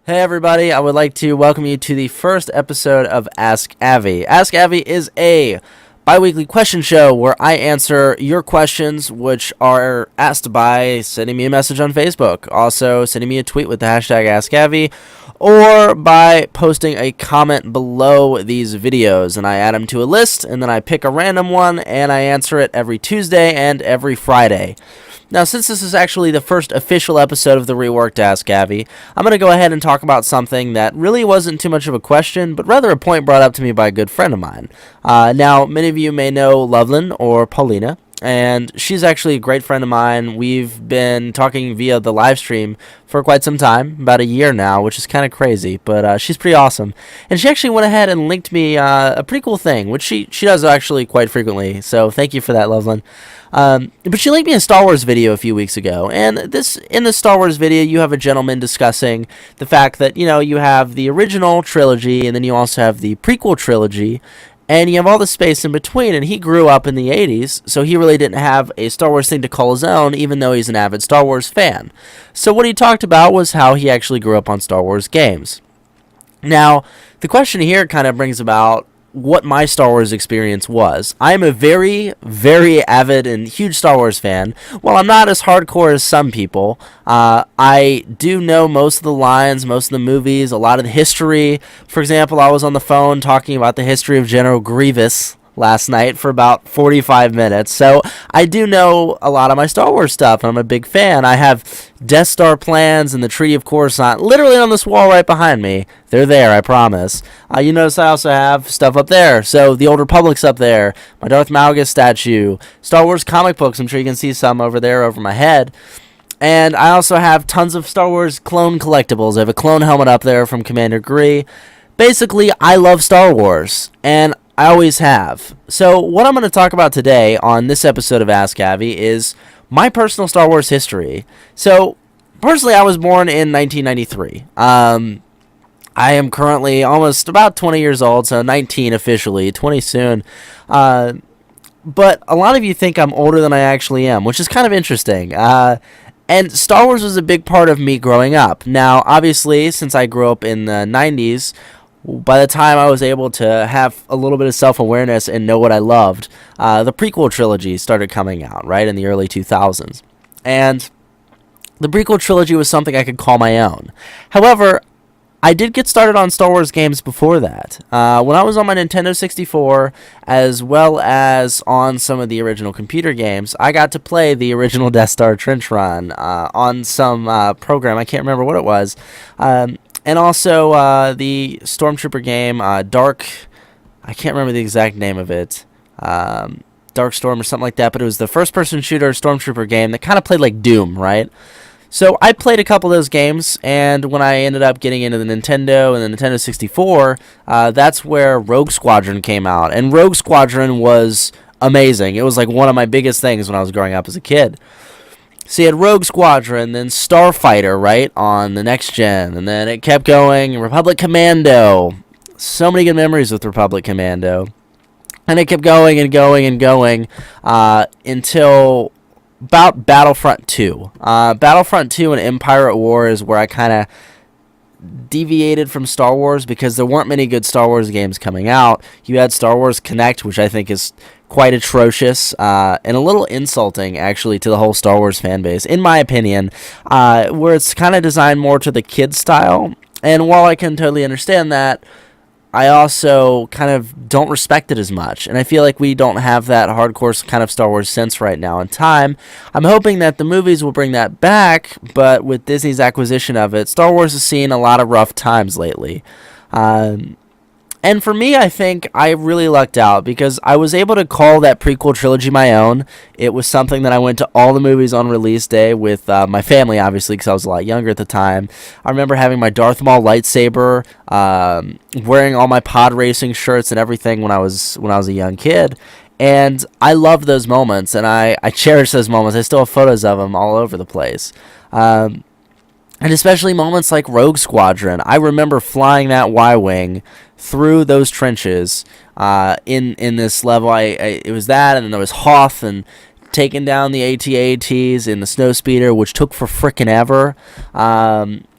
Hey everybody, I would like to welcome you to the first episode of Ask Avi. Ask Avi is a bi-weekly question show where I answer your questions, which are asked by sending me a message on Facebook, also sending me a tweet with the hashtag AskAvi, or by posting a comment below these videos, and I add them to a list, and then I pick a random one, and I answer it every Tuesday and every Friday. Now, since this is actually the first official episode of the reworked Ask Avi, I'm going to go ahead and talk about something that really wasn't too much of a question, but rather a point brought up to me by a good friend of mine. Now, many of you may know Loveland or Paulina, and she's actually a great friend of mine. We've been talking via the live stream for quite some time, about a year now, which is kind of crazy, but she's pretty awesome. And she actually went ahead and linked me a pretty cool thing, which she does actually quite frequently, so thank you for that, Loveland. But she linked me a Star Wars video a few weeks ago, and in the Star Wars video, you have a gentleman discussing the fact that, you have the original trilogy, and then you also have the prequel trilogy, and you have all the space in between, and he grew up in the 80s, so he really didn't have a Star Wars thing to call his own, even though he's an avid Star Wars fan. So what he talked about was how he actually grew up on Star Wars games. Now, the question here kind of brings about what my Star Wars experience was. I'm a very, very avid and huge Star Wars fan. While I'm not as hardcore as some people, I do know most of the lines, most of the movies, a lot of the history. For example, I was on the phone talking about the history of General Grievous last night for about 45 minutes. So I do know a lot of my Star Wars stuff, and I'm a big fan. I have Death Star plans and the Treaty of Coruscant literally on this wall right behind me. They're there, I promise. You notice I also have stuff up there. So the Old Republic's up there, my Darth Malgus statue, Star Wars comic books. I'm sure you can see some over there over my head. And I also have tons of Star Wars clone collectibles. I have a clone helmet up there from Commander Gree. Basically, I love Star Wars, and I always have. So what I'm going to talk about today on this episode of Ask Avi is my personal Star Wars history. So, personally, I was born in 1993. I am currently almost about 20 years old, so 19 officially, 20 soon. But a lot of you think I'm older than I actually am, which is kind of interesting. And Star Wars was a big part of me growing up. Now, obviously, since I grew up in the 90s, by the time I was able to have a little bit of self-awareness and know what I loved, the prequel trilogy started coming out, right, in the early 2000s. And the prequel trilogy was something I could call my own. However, I did get started on Star Wars games before that. When I was on my Nintendo 64, as well as on some of the original computer games, I got to play the original Death Star Trench Run on some program. I can't remember what it was. And also the Stormtrooper game, I can't remember the exact name of it, Dark Storm or something like that, but it was the first-person shooter Stormtrooper game that kind of played like Doom, right? So I played a couple of those games, and when I ended up getting into the Nintendo and the Nintendo 64, that's where Rogue Squadron came out, and Rogue Squadron was amazing. It was like one of my biggest things when I was growing up as a kid. So you had Rogue Squadron, then Starfighter, right, on the next gen, and then it kept going, Republic Commando. So many good memories with Republic Commando. And it kept going and going and going until about Battlefront 2. Battlefront 2 and Empire at War is where I kind of deviated from Star Wars because there weren't many good Star Wars games coming out. You had Star Wars Connect, which I think is quite atrocious and a little insulting, actually, to the whole Star Wars fan base, in my opinion, where it's kind of designed more to the kids style. And while I can totally understand that, I also kind of don't respect it as much, and I feel like we don't have that hardcore kind of Star Wars sense right now in time. I'm hoping that the movies will bring that back, but with Disney's acquisition of it, Star Wars has seen a lot of rough times lately. And for me, I think I really lucked out because I was able to call that prequel trilogy my own. It was something that I went to all the movies on release day with my family, obviously, because I was a lot younger at the time. I remember having my Darth Maul lightsaber, wearing all my pod racing shirts and everything when I was a young kid. And I loved those moments, and I cherish those moments. I still have photos of them all over the place. And especially moments like Rogue Squadron. I remember flying that Y-Wing through those trenches in this level. It was that, and then there was Hoth, and taking down the AT-ATs in the Snowspeeder, which took for frickin' ever.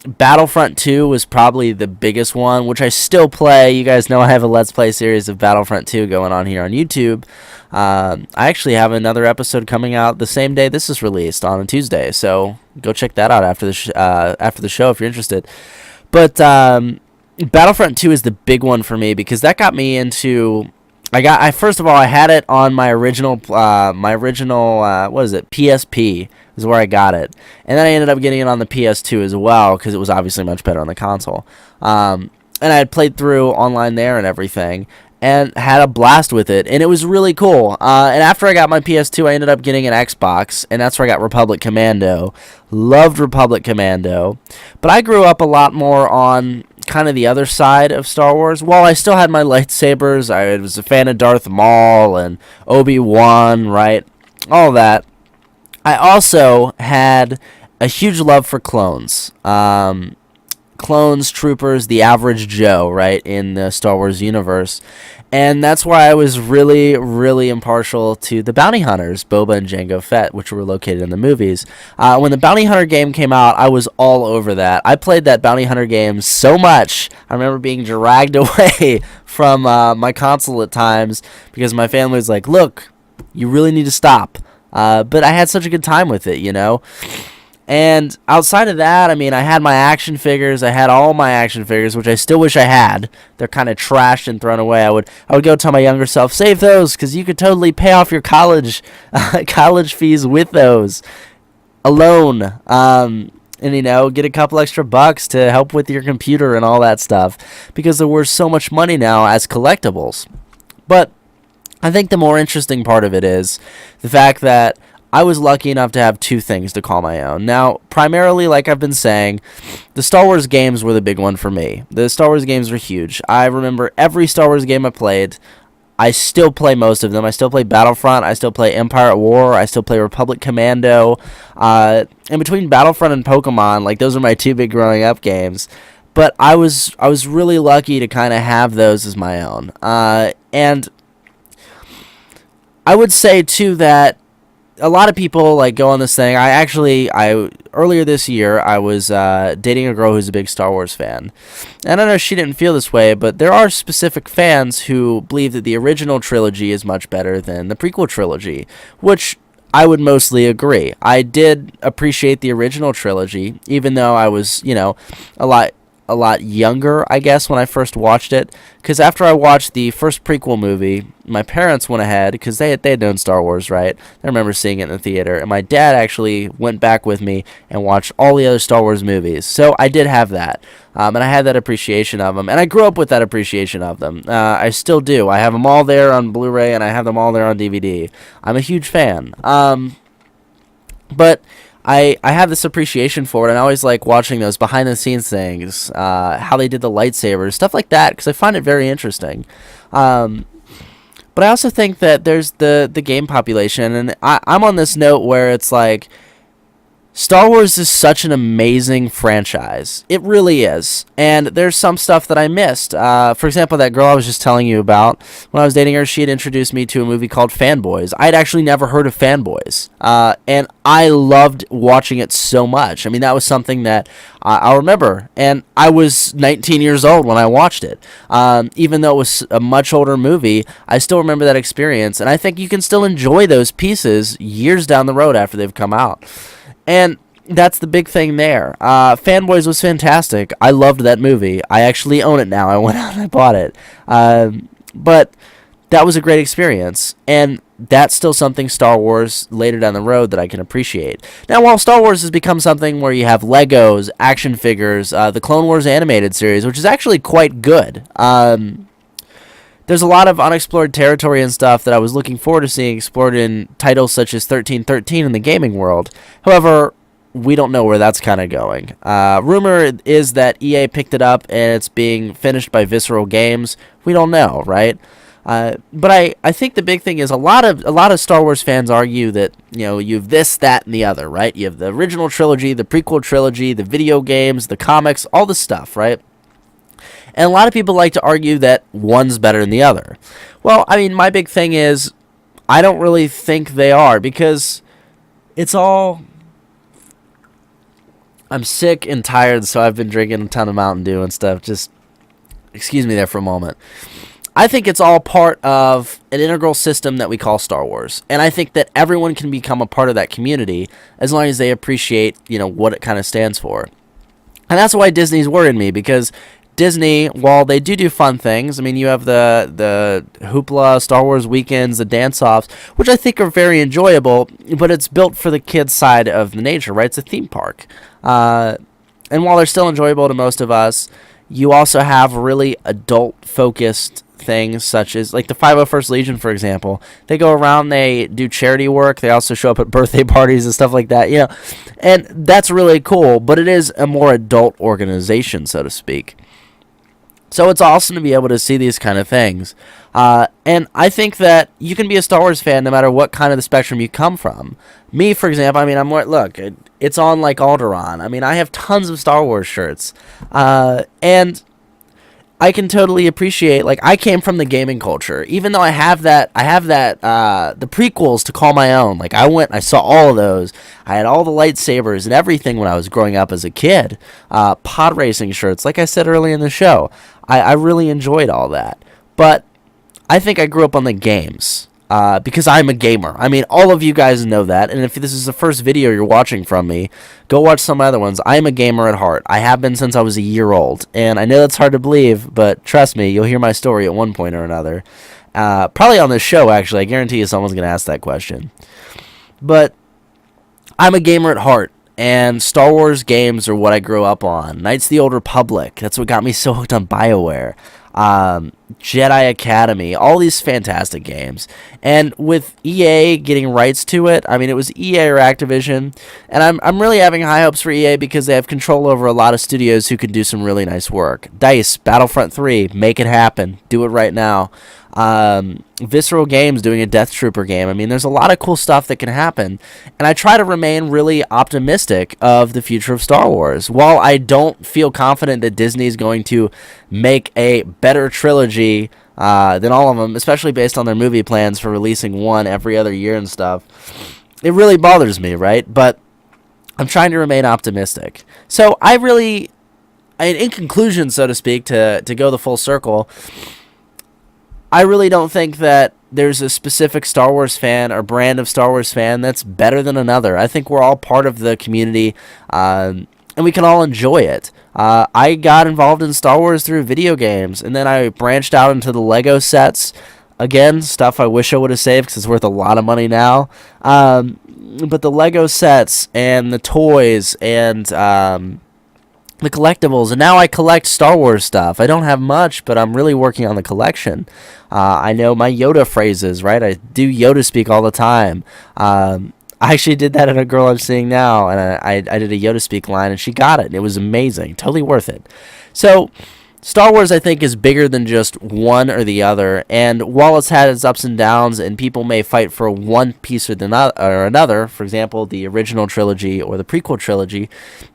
Battlefront 2 was probably the biggest one, which I still play. You guys know I have a Let's Play series of Battlefront 2 going on here on YouTube. I actually have another episode coming out the same day this is released, on a Tuesday, so go check that out after the show if you're interested. But Battlefront 2 is the big one for me because that got me into... First of all, I had it on my original what is it, PSP is where I got it, and then I ended up getting it on the PS2 as well because it was obviously much better on the console. And I had played through online there and everything, and had a blast with it, and it was really cool. And after I got my PS2, I ended up getting an Xbox, and that's where I got Republic Commando. Loved Republic Commando, but I grew up a lot more on kind of the other side of Star Wars. While I still had my lightsabers, I was a fan of Darth Maul and Obi-Wan, right? All that. I also had a huge love for clones. Clones, troopers, the average Joe, right, in the Star Wars universe. And that's why I was really, really impartial to the Bounty Hunters, Boba and Jango Fett, which were located in the movies. When the Bounty Hunter game came out, I was all over that. I played that Bounty Hunter game so much. I remember being dragged away from my console at times because my family was like, look, you really need to stop. But I had such a good time with it, you know. And outside of that, I mean, I had my action figures. I had all my action figures, which I still wish I had. They're kind of trashed and thrown away. I would go tell my younger self, save those, because you could totally pay off your college fees with those alone. And, you know, get a couple extra bucks to help with your computer and all that stuff, because there was so much money now as collectibles. But I think the more interesting part of it is the fact that I was lucky enough to have two things to call my own. Now, primarily, like I've been saying, the Star Wars games were the big one for me. The Star Wars games were huge. I remember every Star Wars game I played. I still play most of them. I still play Battlefront. I still play Empire at War. I still play Republic Commando. And between Battlefront and Pokemon, like, those are my two big growing up games. But I was really lucky to kind of have those as my own. And I would say, too, that a lot of people like go on this thing. Earlier this year I was dating a girl who's a big Star Wars fan, and I know she didn't feel this way, but there are specific fans who believe that the original trilogy is much better than the prequel trilogy, which I would mostly agree. I did appreciate the original trilogy, even though I was, you know, a lot younger, I guess, when I first watched it. Because after I watched the first prequel movie, my parents went ahead, because they had known Star Wars, right? I remember seeing it in the theater. And my dad actually went back with me and watched all the other Star Wars movies. So I did have that. And I had that appreciation of them. And I grew up with that appreciation of them. I still do. I have them all there on Blu-ray, and I have them all there on DVD. I'm a huge fan. But I have this appreciation for it, and I always like watching those behind-the-scenes things, how they did the lightsabers, stuff like that, because I find it very interesting. But I also think that there's the game population, and I'm on this note where it's like, Star Wars is such an amazing franchise. It really is. And there's some stuff that I missed. For example, that girl I was just telling you about, when I was dating her, she had introduced me to a movie called Fanboys. I'd actually never heard of Fanboys. And I loved watching it so much. I mean, that was something that I'll remember. And I was 19 years old when I watched it. Even though it was a much older movie, I still remember that experience. And I think you can still enjoy those pieces years down the road after they've come out. And that's the big thing there. Fanboys was fantastic. I loved that movie. I actually own it now. I went out and I bought it. But that was a great experience. And that's still something Star Wars later down the road that I can appreciate. Now, while Star Wars has become something where you have Legos, action figures, the Clone Wars animated series, which is actually quite good. There's a lot of unexplored territory and stuff that I was looking forward to seeing explored in titles such as 1313 in the gaming world. However, we don't know where that's kind of going. Rumor is that EA picked it up and it's being finished by Visceral Games. We don't know, right? But I think the big thing is a lot of Star Wars fans argue that, you know, you have this, that, and the other, right? You have the original trilogy, the prequel trilogy, the video games, the comics, all this stuff, right? And a lot of people like to argue that one's better than the other. Well, I mean, my big thing is I don't really think they are, because it's all I'm sick and tired, so I've been drinking a ton of Mountain Dew and stuff. Just excuse me there for a moment. I think it's all part of an integral system that we call Star Wars. And I think that everyone can become a part of that community as long as they appreciate, what it kind of stands for. And that's why Disney's worried me, because Disney, while they do fun things, I mean, you have the Hoopla, Star Wars weekends, the dance-offs, which I think are very enjoyable, but it's built for the kids' side of the nature, right? It's a theme park. And while they're still enjoyable to most of us, you also have really adult-focused things such as like the 501st Legion, for example. They go around, they do charity work, they also show up at birthday parties and stuff like that, and that's really cool, but it is a more adult organization, so to speak. So it's awesome to be able to see these kind of things. And I think that you can be a Star Wars fan no matter what kind of the spectrum you come from. Me, for example, I mean, it's on like Alderaan. I mean, I have tons of Star Wars shirts. And I can totally appreciate, like, I came from the gaming culture. Even though I have the prequels to call my own. Like, I saw all of those. I had all the lightsabers and everything when I was growing up as a kid. Pod racing shirts, like I said earlier in the show. I really enjoyed all that. But I think I grew up on the games. Because I'm a gamer. I mean, all of you guys know that, and if this is the first video you're watching from me, go watch some other ones. I'm a gamer at heart. I have been since I was a year old, and I know that's hard to believe, but trust me, you'll hear my story at one point or another. Probably on this show, actually. I guarantee you someone's going to ask that question. But I'm a gamer at heart, and Star Wars games are what I grew up on. Knights of the Old Republic, that's what got me so hooked on BioWare. Jedi Academy, all these fantastic games. And with EA getting rights to it, I mean, it was EA or Activision, and I'm really having high hopes for EA because they have control over a lot of studios who can do some really nice work. DICE, Battlefront 3, make it happen. Do it right now. Visceral Games doing a Death Trooper game. I mean, there's a lot of cool stuff that can happen, and I try to remain really optimistic of the future of Star Wars. While I don't feel confident that Disney is going to make a better trilogy than all of them, especially based on their movie plans for releasing one every other year and stuff, it really bothers me, right? But I'm trying to remain optimistic. So in conclusion, so to speak, to go the full circle, I really don't think that there's a specific Star Wars fan or brand of Star Wars fan that's better than another. I think we're all part of the community, and we can all enjoy it. I got involved in Star Wars through video games, and then I branched out into the Lego sets. Again, stuff I wish I would have saved because it's worth a lot of money now. But the Lego sets and the toys and the collectibles, and now I collect Star Wars stuff. I don't have much, but I'm really working on the collection. I know my Yoda phrases, right? I do Yoda speak all the time. I actually did that in a girl I'm seeing now, and I did a Yoda speak line, and she got it, and it was amazing. Totally worth it. So Star Wars, I think, is bigger than just one or the other, and while it's had its ups and downs, and people may fight for one piece or another, for example, the original trilogy or the prequel trilogy,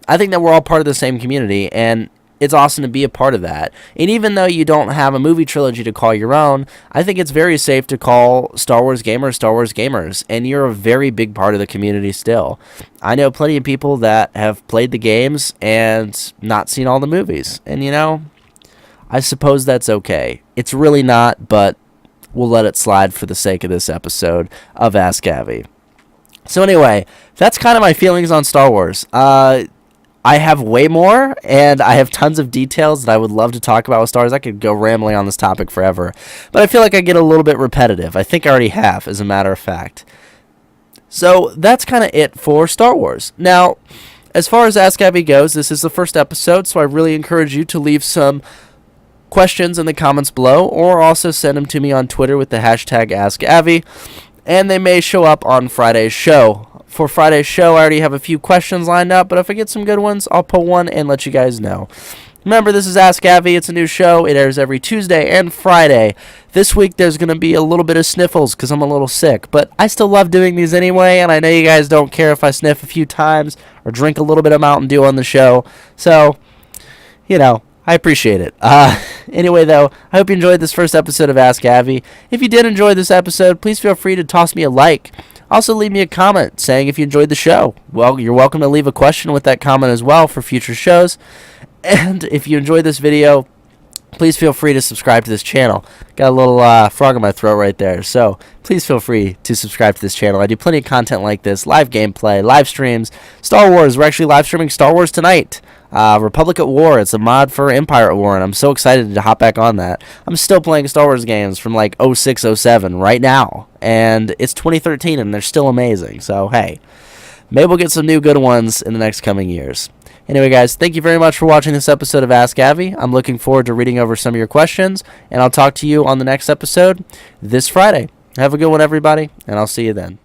I think that we're all part of the same community, and it's awesome to be a part of that. And even though you don't have a movie trilogy to call your own, I think it's very safe to call Star Wars gamers, and you're a very big part of the community still. I know plenty of people that have played the games and not seen all the movies, and I suppose that's okay. It's really not, but we'll let it slide for the sake of this episode of Ask Avi. So anyway, that's kind of my feelings on Star Wars. I have way more, and I have tons of details that I would love to talk about with Star Wars. I could go rambling on this topic forever, but I feel like I get a little bit repetitive. I think I already have, as a matter of fact. So that's kind of it for Star Wars. Now, as far as Ask Avi goes, this is the first episode, so I really encourage you to leave some questions in the comments below, or also send them to me on Twitter with the hashtag AskAvi, and they may show up on Friday's show. For Friday's show, I already have a few questions lined up, but if I get some good ones, I'll pull one and let you guys know. Remember, this is Ask Avi. It's a new show. It airs every Tuesday and Friday. This week, there's going to be a little bit of sniffles because I'm a little sick, but I still love doing these anyway, and I know you guys don't care if I sniff a few times or drink a little bit of Mountain Dew on the show, so, I appreciate it. Anyway, though, I hope you enjoyed this first episode of Ask Avi. If you did enjoy this episode, please feel free to toss me a like Also, leave me a comment saying if you enjoyed the show. Well, you're welcome to leave a question with that comment as well for future shows. And if you enjoyed this video, please feel free to subscribe to this channel. Got a little frog in my throat right there. So please feel free to subscribe to this channel. I do plenty of content like this, live gameplay, live streams, Star Wars. We're actually live streaming Star Wars tonight. Republic at War. It's a mod for Empire at War, and I'm so excited to hop back on that. I'm still playing Star Wars games from like 06, 07 right now, and it's 2013, and they're still amazing. So, hey, maybe we'll get some new good ones in the next coming years. Anyway, guys, thank you very much for watching this episode of Ask Avi. I'm looking forward to reading over some of your questions, and I'll talk to you on the next episode this Friday. Have a good one, everybody, and I'll see you then.